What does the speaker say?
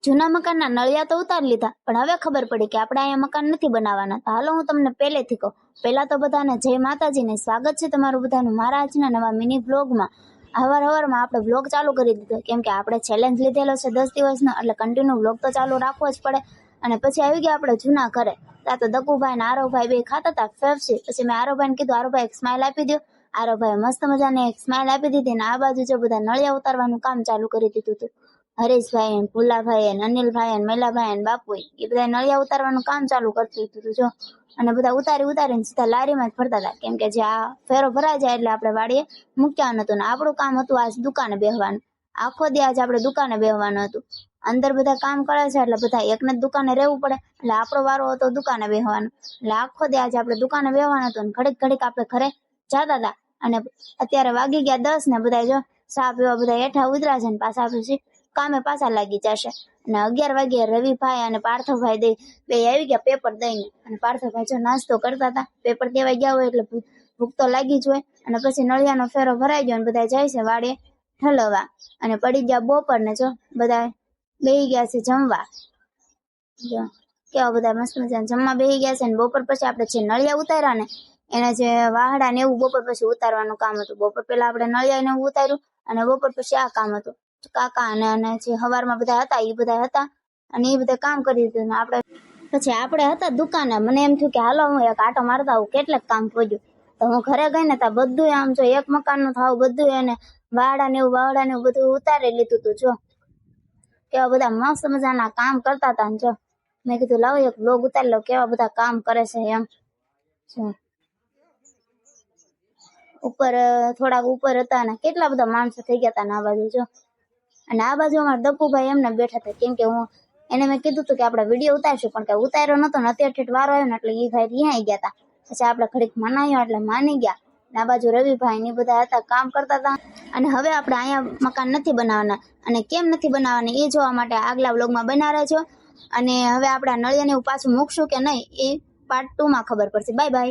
જૂના મકાનના નળિયા તો ઉતારી લીધા, પણ હવે ખબર પડી કે આપણે અહીંયા મકાન નથી બનાવવાના. તો હાલો હું તમને પહેલેથી કહું. પહેલા તો બધાને જય માતાજીને, સ્વાગત છે તમારું બધાનું મારા આજના નવા મિની વ્લોગમાં. હવારમાં આપણે વ્લોગ ચાલુ કરી દીધો, કેમ કે આપણે ચેલેન્જ લીધેલો છે 10 દિવસનો, એટલે કન્ટિન્યુ વ્લોગ તો ચાલુ રાખવો જ પડે. અને પછી આવી ગયા આપણે જૂના ઘરે. ત્યાં તો દકુભાઈ ને આરવભાઈ બે ખાતા હતા ફેફસી. પછી મેં આરવભાઈને કીધું, આરવભાઈ એક સ્માઈલ આપી દો. આરવભાઈ મસ્ત મજાને એક સ્માઈલ આપી દીધી ને આ બાજુ જો બધા નળિયા ઉતારવાનું કામ ચાલુ કરી દીધું હતું. હરેશભાઈ, ભુલાભાઈ, અનિલભાઈ, મૈલાભાઈ, બાપુ એ બધા નળિયા ઉતારવાનું કામ ચાલુ કરતું હતું જો. અને બધા ઉતારીને સીધા લારીમાં જ ભરતા હતા, કેમ કે જે આ ફેરો ભરાઈ જાય એટલે આપણે વાડીએ મૂક્યા નતું. ને આપણું કામ હતું આજ દુકાને બેહવાનું. આખો દી આજ આપણે દુકાને બેહવાનું હતું. અંદર બધા કામ કરે છે એટલે બધા એકને જ દુકાને રહેવું પડે, એટલે આપણો વારો હતો દુકાને બેહવાનો. એટલે આખો દી આજે આપણે દુકાને બેહવાનું હતું. ને ઘડીક આપણે ઘરે જતા હતા. અને અત્યારે વાગી ગયા 10 ને બધા જો ચા પીવા બધા હેઠા ઉતરા છે ને પાછા પછી કામે પાછા લાગી જશે. અને 11 વાગ્યે રવિભાઈ અને પાર્થભાઈ બે આવી ગયા પેપર દઈને. અને પાર્થભાઈ જો નાસ્તો કરતા હતા. પેપર દેવા ગયા હોય એટલે ભૂખ તો લાગી જ હોય. અને પછી નળિયાનો ફેરો ભરાઈ ગયો અને બધા જાય છે વાડીએ ઠલવવા. અને પડી ગયા બપોર ને જો બધા બેહી ગયા છે જમવા. જો કેવા બધા મસ્ત મજા જમવા બેહી ગયા છે. ને બપોર પછી આપણે જે નળિયા ઉતાર્યા ને એના જે વાહડા ને એવું બપોર પછી ઉતારવાનું કામ હતું. બપોર પેલા આપણે નળિયા ને એવું ઉતાર્યું અને બપોર પછી આ કામ હતું. કાકા અને જે હવારમાં બધા હતા એ બધા હતા અને એ બધા કામ કરી દીધું. આપણે હતા દુકાને. મને એમ થયું કે હાલો હું એક આટો મારતા આવું, કેટલાક કામ ખોજ્યું. તો હું ઘરે ગઈ ને ત્યાં બધું આમ જો એક મકાનનું થાવ બધું એને વાહડા ને એવું બધું ઉતારી લીધું હતું જો. કેવા બધા મસ્ત મજાના કામ કરતા હતા. જો મેં કીધું લાવો એક બ્લોગ ઉતારી લો કેવા બધા કામ કરે છે એમ. ઉપર થોડાક ઉપર હતા ને કેટલા બધા માણસો થઈ ગયા હતા ને આ બાજુ જો. અને આ બાજુ અમારા દકુભાઈ એમને બેઠા હતા, કેમ કે એને મેં કીધું હતું કે આપણે વિડીયો ઉતારશું, પણ કે ઉતાર્યો નતો ને અત્યારે વારો આવ્યો ને એટલે એ ભાઈ રિહાઈ ગયા હતા. પછી આપણે ઘડીક મનાયો એટલે માની ગયા. આ બાજુ રવિભાઈ ને બધા હતા કામ કરતા હતા. અને હવે આપણે અહીંયા મકાન નથી બનાવવાના. અને કેમ નથી બનાવવાના એ જોવા માટે આગલા વ્લોગમાં બના રહેજો. અને હવે આપણે નળિયાને એવું પાછું મૂકશું કે નહીં એ પાર્ટ 2 માં ખબર પડશે. Bye bye.